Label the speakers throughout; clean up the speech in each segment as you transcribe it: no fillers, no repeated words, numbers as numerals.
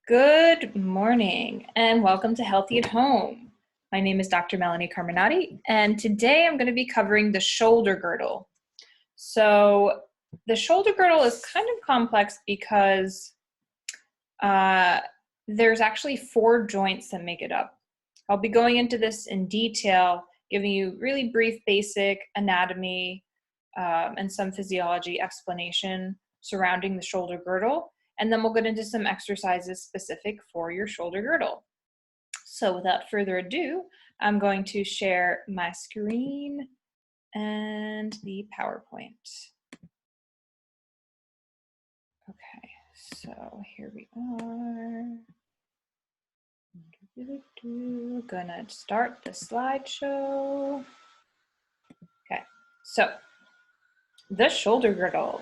Speaker 1: Good morning and welcome to Healthy at Home. My name is Dr. Melanie Carminati, and today I'm going to be covering the shoulder girdle. So the shoulder girdle is kind of complex because there's actually 4 joints that make it up. I'll be going into this in detail, giving you really brief basic anatomy and some physiology explanation surrounding the shoulder girdle. And then we'll get into some exercises specific for your shoulder girdle. So without further ado, I'm going to share my screen and the PowerPoint. Okay, so here we are. Gonna start the slideshow. Okay, so the shoulder girdle.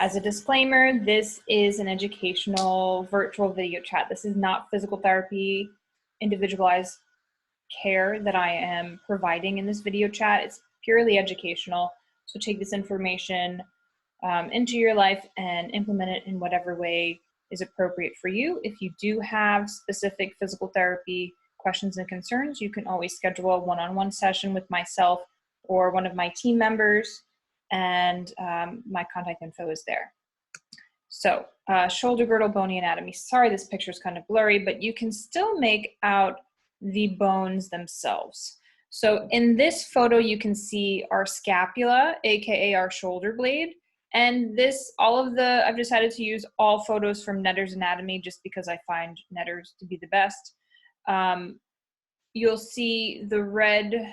Speaker 1: As a disclaimer, this is an educational virtual video chat. This is not physical therapy, individualized care that I am providing in this video chat. It's purely educational. So take this information into your life and implement it in whatever way is appropriate for you. If you do have specific physical therapy questions and concerns, you can always schedule a one-on-one session with myself or one of my team members, and my contact info is there. So shoulder girdle, bony anatomy. Sorry, this picture is kind of blurry, but you can still make out the bones themselves. So in this photo, you can see our scapula, AKA our shoulder blade. And this, I've decided to use all photos from Netter's Anatomy just because I find Netter's to be the best. You'll see the red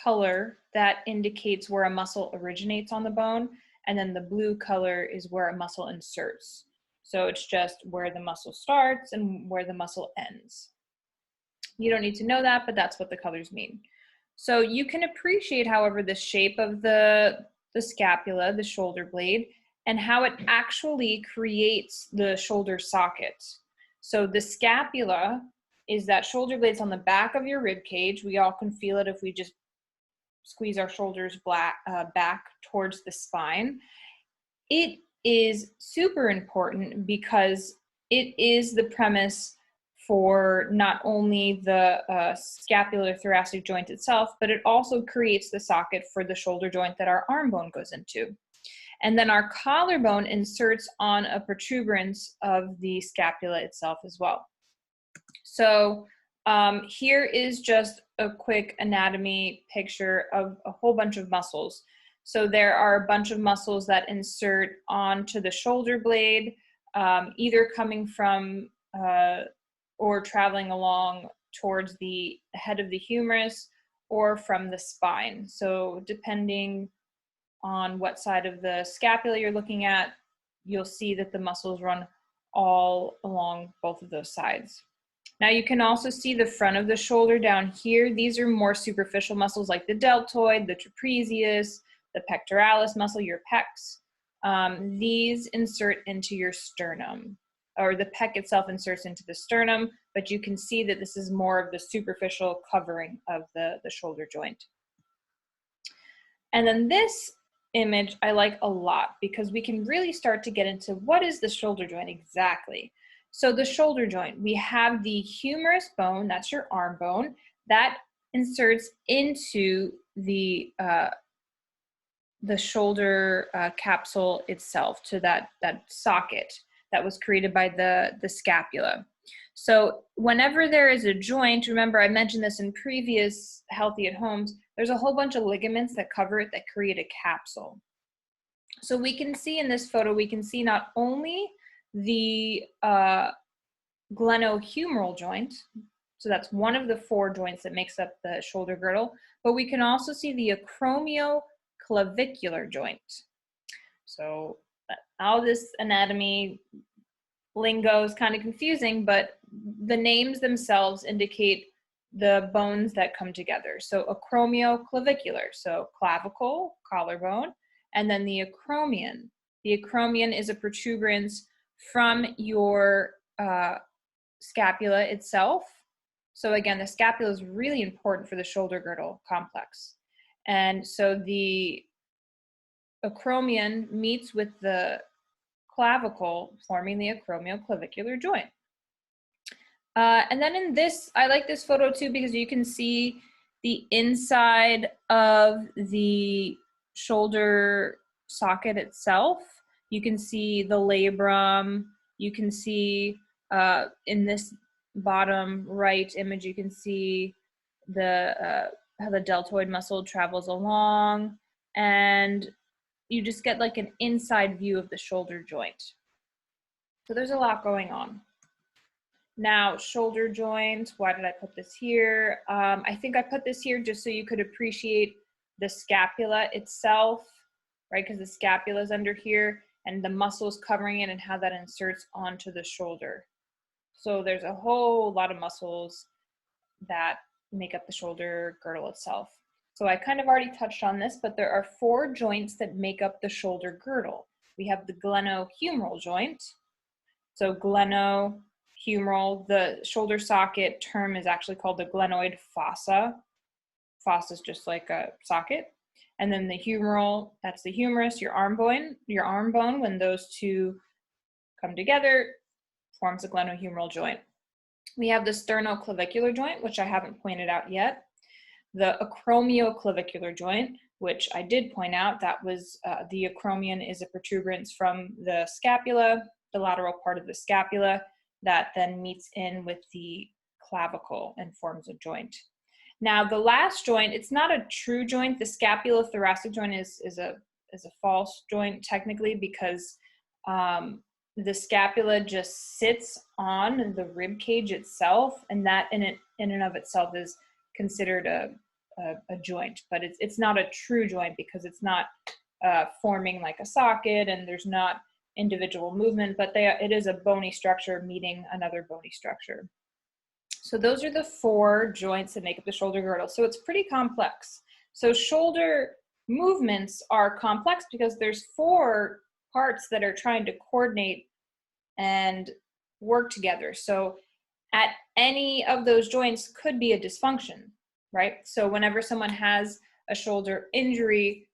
Speaker 1: color that indicates where a muscle originates on the bone, and then the blue color is where a muscle inserts. So it's just where the muscle starts and where the muscle ends. You don't need to know that, but that's what the colors mean. So you can appreciate, however, the shape of the scapula, the shoulder blade, and how it actually creates the shoulder socket. So the scapula is that shoulder blade's on the back of your rib cage. We all can feel it if we just squeeze our shoulders back towards the spine. It is super important because it is the premise for not only the scapulothoracic joint itself, but it also creates the socket for the shoulder joint that our arm bone goes into. And then our collarbone inserts on a protuberance of the scapula itself as well. So here is just a quick anatomy picture of a whole bunch of muscles. So there are a bunch of muscles that insert onto the shoulder blade, either coming from or traveling along towards the head of the humerus or from the spine. So depending on what side of the scapula you're looking at, you'll see that the muscles run all along both of those sides. Now you can also see the front of the shoulder down here. These are more superficial muscles like the deltoid, the trapezius, the pectoralis muscle, your pecs. These insert into your sternum, or the pec itself inserts into the sternum, but you can see that this is more of the superficial covering of the shoulder joint. And then this image I like a lot because we can really start to get into what is the shoulder joint exactly. So the shoulder joint, we have the humerus bone, that's your arm bone, that inserts into the shoulder capsule itself, to that socket that was created by the scapula. So whenever there is a joint, remember I mentioned this in previous Healthy at Homes, there's a whole bunch of ligaments that cover it that create a capsule. So we can see in this photo, we can see not only the glenohumeral joint, so that's one of the 4 joints that makes up the shoulder girdle, but we can also see the acromioclavicular joint. So all this anatomy lingo is kind of confusing, but the names themselves indicate the bones that come together. So acromioclavicular, so clavicle, collarbone, and then the acromion. The acromion is a protuberance from your scapula itself. So again, the scapula is really important for the shoulder girdle complex. And so the acromion meets with the clavicle, forming the acromioclavicular joint. And then in this, I like this photo too because you can see the inside of the shoulder socket itself. You can see the labrum. You can see in this bottom right image, you can see the how the deltoid muscle travels along, and you just get like an inside view of the shoulder joint. So there's a lot going on. Now, shoulder joint, why did I put this here? I think I put this here just so you could appreciate the scapula itself, right? Because the scapula is under here and the muscles covering it and how that inserts onto the shoulder. So there's a whole lot of muscles that make up the shoulder girdle itself. So I kind of already touched on this, but there are 4 joints that make up the shoulder girdle. We have the glenohumeral joint. So glenohumeral, the shoulder socket term is actually called the glenoid fossa. Fossa is just like a socket. And then the humeral, that's the humerus, your arm bone, when those two come together, forms a glenohumeral joint. We have the sternoclavicular joint, which I haven't pointed out yet. The acromioclavicular joint, which I did point out, that was the acromion is a protuberance from the scapula, the lateral part of the scapula, that then meets in with the clavicle and forms a joint. Now the last joint, it's not a true joint. The scapulothoracic joint is a false joint technically because the scapula just sits on the rib cage itself, and that in and of itself is considered a joint, but it's not a true joint because it's not forming like a socket and there's not individual movement, but it is a bony structure meeting another bony structure. So those are the 4 joints that make up the shoulder girdle. So it's pretty complex. So shoulder movements are complex because there's 4 parts that are trying to coordinate and work together. So at any of those joints could be a dysfunction, right? So whenever someone has a shoulder injury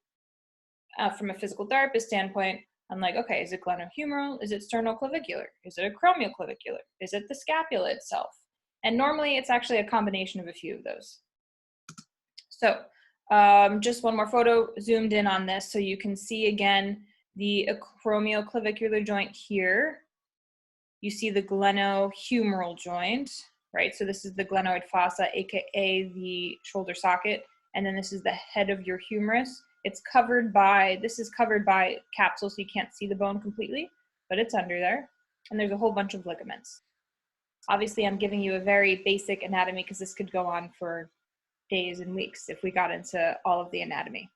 Speaker 1: from a physical therapist standpoint, I'm like, okay, is it glenohumeral? Is it sternoclavicular? Is it acromioclavicular? Is it the scapula itself? And normally it's actually a combination of a few of those. So just one more photo zoomed in on this so you can see again the acromioclavicular joint here. You see the glenohumeral joint, right? So this is the glenoid fossa, aka the shoulder socket, and then this is the head of your humerus. It's covered by, this is covered by capsule, so you can't see the bone completely, but it's under there. And there's a whole bunch of ligaments. Obviously, I'm giving you a very basic anatomy because this could go on for days and weeks if we got into all of the anatomy.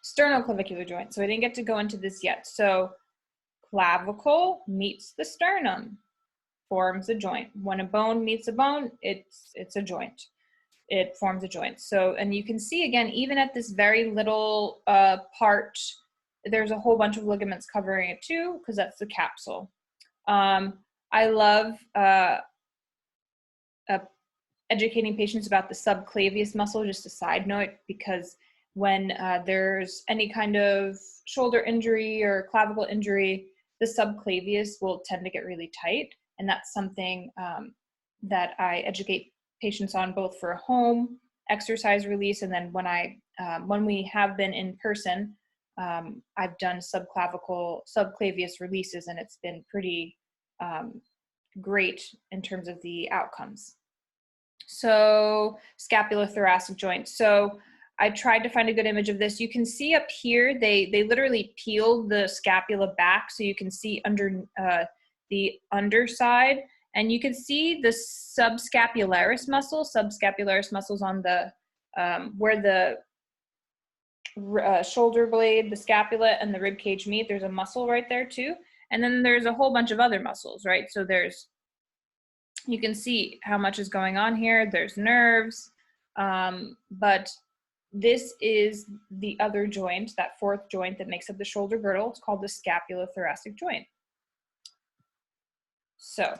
Speaker 1: Sternoclavicular joint. So I didn't get to go into this yet. So clavicle meets the sternum, forms a joint. When a bone meets a bone, it's a joint. It forms a joint. So, and you can see again, even at this very little part, there's a whole bunch of ligaments covering it too, because that's the capsule. I love educating patients about the subclavius muscle, just a side note, because when there's any kind of shoulder injury or clavicle injury, the subclavius will tend to get really tight. And that's something that I educate patients on both for home exercise release. And then when we have been in person, I've done subclavius releases, and it's been pretty great in terms of the outcomes. So scapulothoracic joint. So I tried to find a good image of this. You can see up here, they literally peeled the scapula back so you can see under the underside, and you can see the subscapularis muscle. Subscapularis muscles on the where the shoulder blade, the scapula, and the rib cage meet. There's a muscle right there too, and then there's a whole bunch of other muscles, right? So you can see how much is going on here. There's nerves, but this is the other joint, that 4th joint that makes up the shoulder girdle. It's called the scapulothoracic joint. So,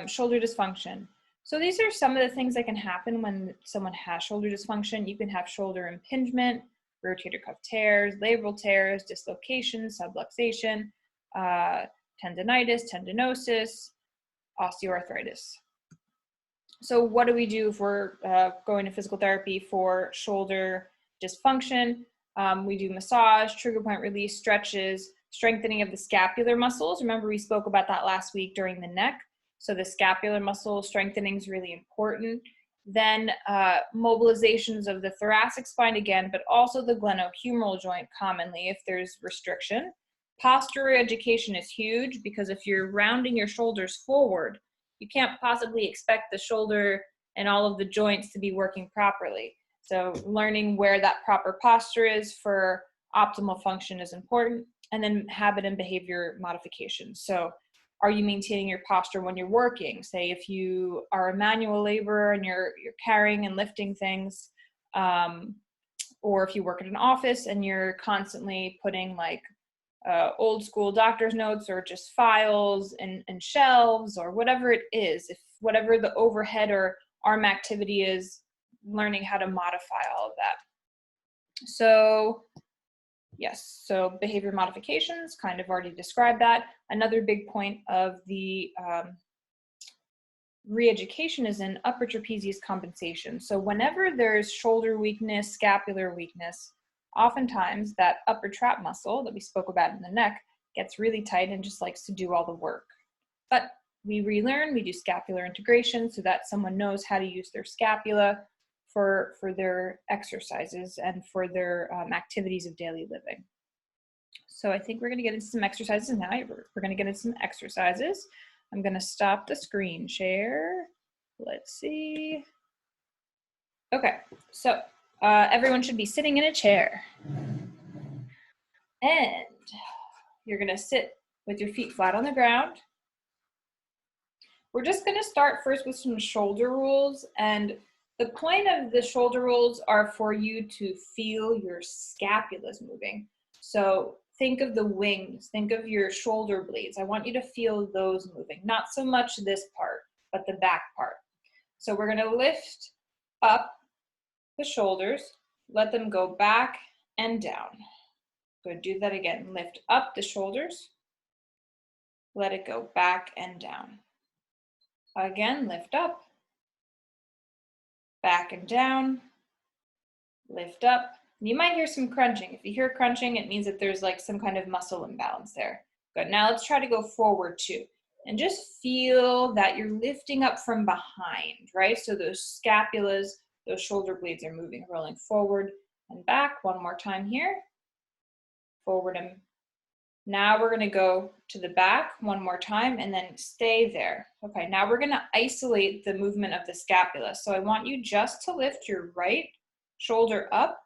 Speaker 1: shoulder dysfunction. So these are some of the things that can happen when someone has shoulder dysfunction. You can have shoulder impingement, rotator cuff tears, labral tears, dislocation, subluxation. tendinitis, tendinosis, osteoarthritis. So what do we do if we're going to physical therapy for shoulder dysfunction? We do massage, trigger point release, stretches, strengthening of the scapular muscles. Remember, we spoke about that last week during the neck. So the scapular muscle strengthening is really important. Then mobilizations of the thoracic spine again, but also the glenohumeral joint commonly if there's restriction. Posture education is huge because if you're rounding your shoulders forward, you can't possibly expect the shoulder and all of the joints to be working properly. So learning where that proper posture is for optimal function is important. And then habit and behavior modifications. So are you maintaining your posture when you're working? Say if you are a manual laborer and you're carrying and lifting things, or if you work at an office and you're constantly putting like old school doctor's notes or just files and shelves or whatever it is, if whatever the overhead or arm activity is, learning how to modify all of that. So yes, so behavior modifications, kind of already described that. Another big point of the re-education is in upper trapezius compensation. So whenever there's shoulder weakness, scapular weakness, oftentimes that upper trap muscle that we spoke about in the neck gets really tight and just likes to do all the work. But we relearn, we do scapular integration so that someone knows how to use their scapula for their exercises and for their activities of daily living. So I think we're going to get into some exercises now. We're going to get into some exercises. I'm going to stop the screen share. Let's see. Okay, so everyone should be sitting in a chair. And you're going to sit with your feet flat on the ground. We're just going to start first with some shoulder rules, and the point of the shoulder rules are for you to feel your scapulas moving. So think of the wings, think of your shoulder blades. I want you to feel those moving, not so much this part, but the back part. So we're going to lift up the shoulders, let them go back and down. Go do that again. Lift up the shoulders, let it go back and down. Again, lift up, back and down, lift up. You might hear some crunching. If you hear crunching, it means that there's like some kind of muscle imbalance there. Good, now let's try to go forward too. And just feel that you're lifting up from behind, right? So those scapulas, those shoulder blades are moving, rolling forward and back. One more time here. Forward and now we're going to go to the back one more time and then stay there. Okay, now we're going to isolate the movement of the scapula. So I want you just to lift your right shoulder up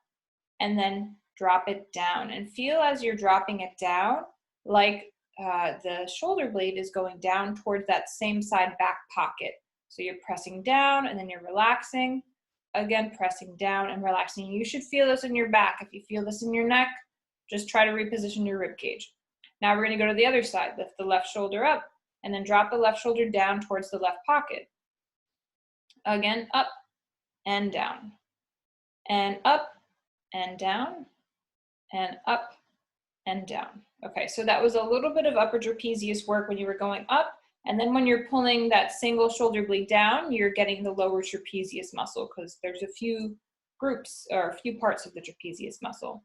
Speaker 1: and then drop it down. And feel as you're dropping it down like the shoulder blade is going down towards that same side back pocket. So you're pressing down and then you're relaxing. Again, pressing down and relaxing. You should feel this in your back. If you feel this in your neck, just try to reposition your rib cage. Now we're going to go to the other side. Lift the left shoulder up and then drop the left shoulder down towards the left pocket. Again, up and down. And up and down. And up and down. Okay, so that was a little bit of upper trapezius work when you were going up. And then when you're pulling that single shoulder blade down, you're getting the lower trapezius muscle because there's a few groups or a few parts of the trapezius muscle.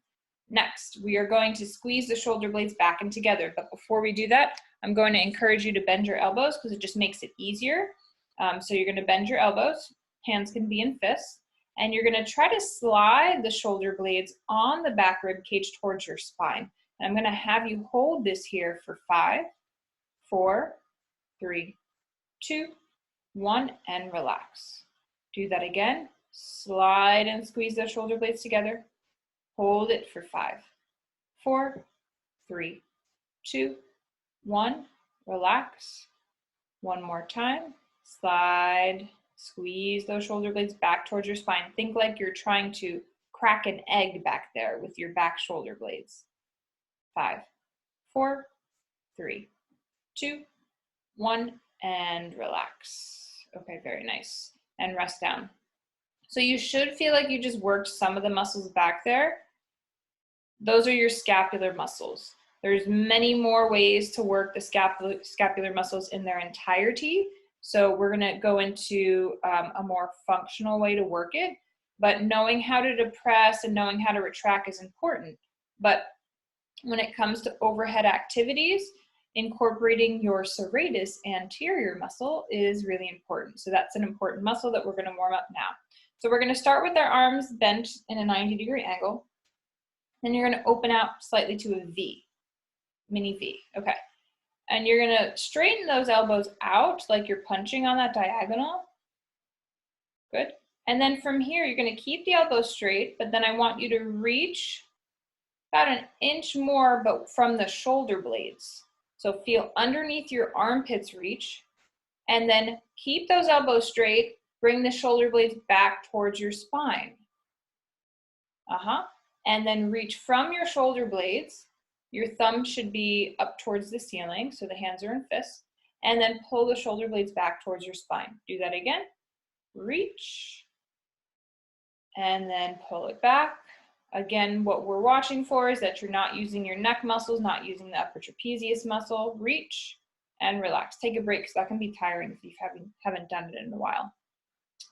Speaker 1: Next, we are going to squeeze the shoulder blades back and together. But before we do that, I'm going to encourage you to bend your elbows because it just makes it easier. So you're going to bend your elbows. Hands can be in fists. And you're going to try to slide the shoulder blades on the back rib cage towards your spine. And I'm going to have you hold this here for 5, 4, 3, 2, 1, and relax. Do that again. Slide and squeeze those shoulder blades together. Hold it for 5, 4, 3, 2, 1. Relax. One more time. Slide. Squeeze those shoulder blades back towards your spine. Think like you're trying to crack an egg back there with your back shoulder blades. 5, 4, 3, 2, 1, and relax. Okay, very nice. And rest down. So you should feel like you just worked some of the muscles back there. Those are your scapular muscles. There's many more ways to work the scapular muscles in their entirety. So we're going to go into a more functional way to work it, but knowing how to depress and knowing how to retract is important. But when it comes to overhead activities, incorporating your serratus anterior muscle is really important. So that's an important muscle that we're going to warm up now. So we're going to start with our arms bent in a 90-degree angle. Then you're going to open out slightly to a V, mini V. Okay. And you're going to straighten those elbows out like you're punching on that diagonal. Good. And then from here, you're going to keep the elbows straight, but then I want you to reach about an inch more, but from the shoulder blades. So feel underneath your armpits reach, and then keep those elbows straight, bring the shoulder blades back towards your spine. And then reach from your shoulder blades. Your thumb should be up towards the ceiling, so the hands are in fists, and then pull the shoulder blades back towards your spine. Do that again. Reach, and then pull it back. Again, what we're watching for is that you're not using your neck muscles, not using the upper trapezius muscle. Reach and relax. Take a break because that can be tiring if you haven't done it in a while.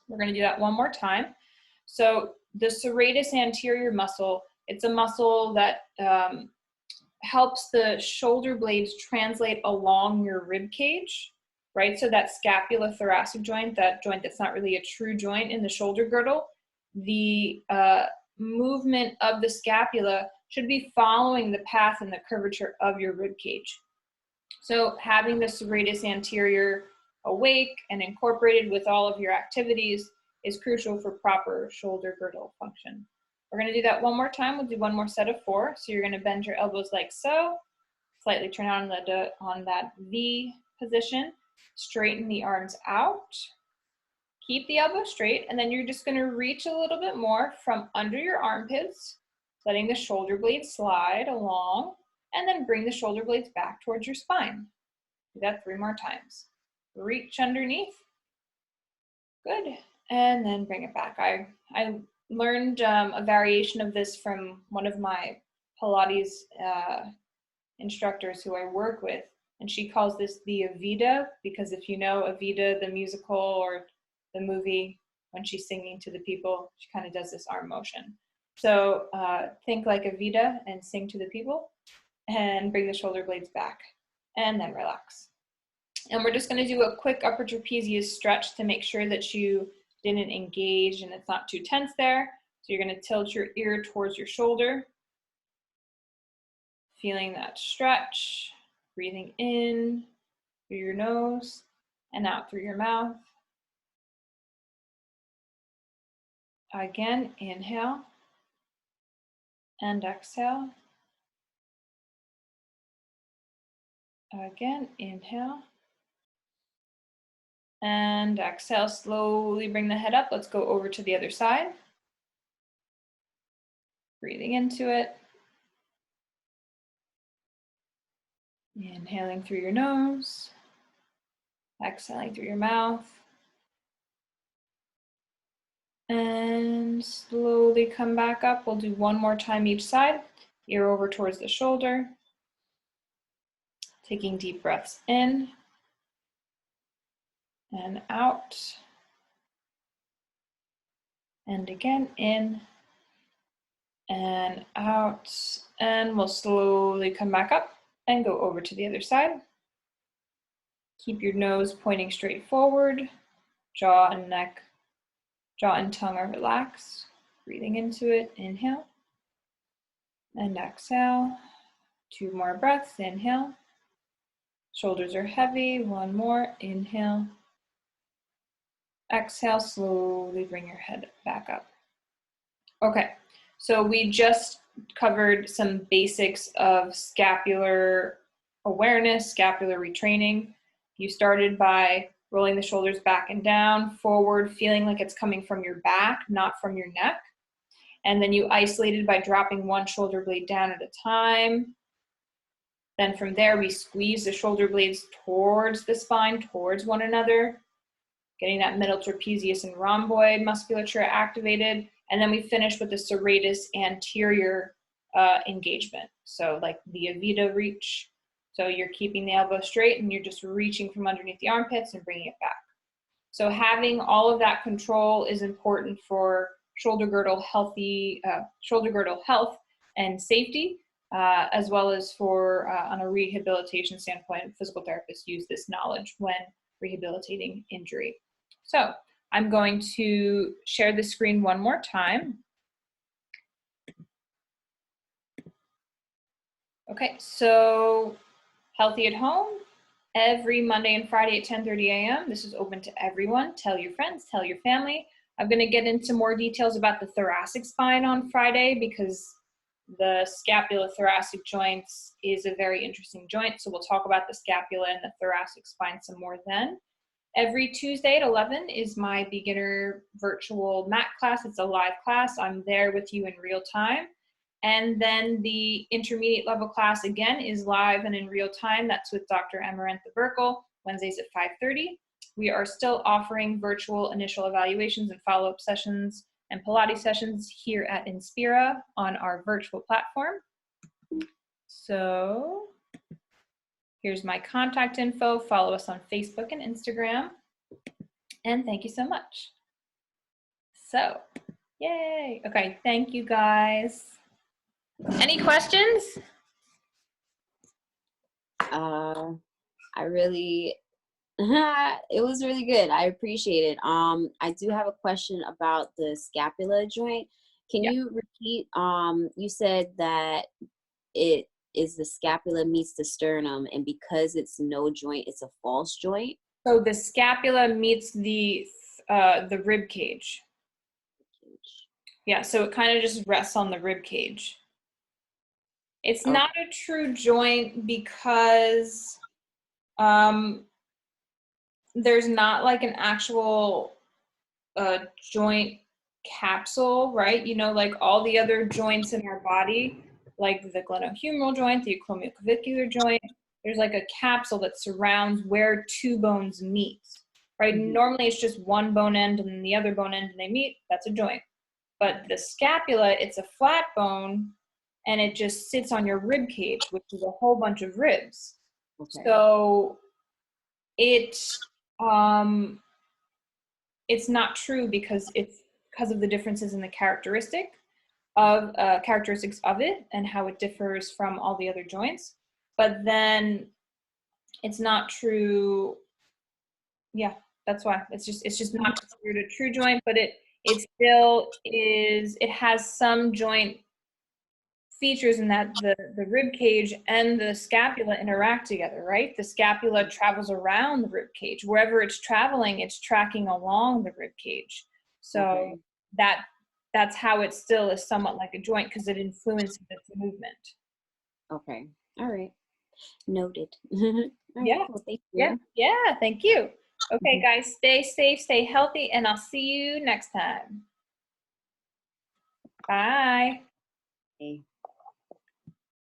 Speaker 1: We're going to do that one more time. So the serratus anterior muscle, it's a muscle that helps the shoulder blades translate along your rib cage, right? So that scapulothoracic joint, that joint that's not really a true joint in the shoulder girdle, the movement of the scapula should be following the path and the curvature of your rib cage. So having the serratus anterior awake and incorporated with all of your activities is crucial for proper shoulder girdle function. We're going to do that one more time. We'll do one more set of 4. So you're going to bend your elbows like so, slightly turn on that V position, straighten the arms out. Keep the elbow straight, and then you're just going to reach a little bit more from under your armpits, letting the shoulder blades slide along, and then bring the shoulder blades back towards your spine. Do that 3 more times. Reach underneath. Good. And then bring it back. I learned a variation of this from one of my Pilates instructors who I work with, and she calls this the Evita, because if you know Evita, the musical or the movie, when she's singing to the people, she kind of does this arm motion. So think like Evita and sing to the people, and bring the shoulder blades back, and then relax. And we're just going to do a quick upper trapezius stretch to make sure that you didn't engage and it's not too tense there. So you're going to tilt your ear towards your shoulder, feeling that stretch, breathing in through your nose and out through your mouth. Again, inhale and exhale. Again, inhale and exhale. Slowly bring the head up. Let's go over to the other side. Breathing into it. Inhaling through your nose. Exhaling through your mouth. And slowly come back up. We'll do one more time each side. Ear over towards the shoulder. Taking deep breaths in and out. And again, in and out. And we'll slowly come back up and go over to the other side. Keep your nose pointing straight forward. Jaw and tongue are relaxed. Breathing into it, inhale and exhale. 2 more breaths, inhale. Shoulders are heavy, 1 more, inhale. Exhale, slowly bring your head back up. Okay, so we just covered some basics of scapular awareness, scapular retraining. You started by rolling the shoulders back and down, forward, feeling like it's coming from your back, not from your neck. And then you isolated by dropping one shoulder blade down at a time. Then from there, we squeeze the shoulder blades towards the spine, towards one another, getting that middle trapezius and rhomboid musculature activated. And then we finish with the serratus anterior engagement. So like the Avita reach. So you're keeping the elbow straight and you're just reaching from underneath the armpits and bringing it back. So having all of that control is important for shoulder girdle health and safety, as well as for on a rehabilitation standpoint, physical therapists use this knowledge when rehabilitating injury. So I'm going to share the screen one more time. Okay, so Healthy at Home, every Monday and Friday at 10:30 a.m. This is open to everyone. Tell your friends, tell your family. I'm going to get into more details about the thoracic spine on Friday because the scapulothoracic joints is a very interesting joint. So we'll talk about the scapula and the thoracic spine some more then. Every Tuesday at 11 is my beginner virtual mat class. It's a live class. I'm there with you in real time. And then the intermediate level class again is live and in real time. That's with Dr. Amarantha Burkle, Wednesdays at 5:30. We are still offering virtual initial evaluations and follow-up sessions and Pilates sessions here at Inspira on our virtual platform. So here's my contact info. Follow us on Facebook and Instagram. And thank you so much. So, yay. Okay, thank you guys. Any questions?
Speaker 2: It was really good. I appreciate it. I do have a question about the scapula joint. Can you repeat? You said that it is the scapula meets the sternum, and because it's no joint, it's a false joint.
Speaker 1: So the scapula meets the rib cage. Yeah, so it kind of just rests on the rib cage. It's not a true joint because there's not like an actual joint capsule, right? You know, like all the other joints in our body, like the glenohumeral joint, the acromioclavicular joint, there's like a capsule that surrounds where two bones meet, right? Mm-hmm. Normally it's just one bone end and then the other bone end and they meet, that's a joint. But the scapula, it's a flat bone and it just sits on your rib cage, which is a whole bunch of ribs. Okay. So it's not true because of the differences in the characteristics of it and how it differs from all the other joints. But then it's not true. Yeah, that's why it's just not considered a true joint, but it still is. It has some joint features in that the rib cage and the scapula interact together, right? The scapula travels around the rib cage. Wherever it's traveling, it's tracking along the rib cage. So that's how it still is somewhat like a joint because it influences its movement.
Speaker 2: Okay. All right. Noted.
Speaker 1: Yeah.
Speaker 2: Cool. Thank you.
Speaker 1: Yeah. Thank you. Okay, guys, stay safe, stay healthy, and I'll see you next time. Bye.
Speaker 2: Okay.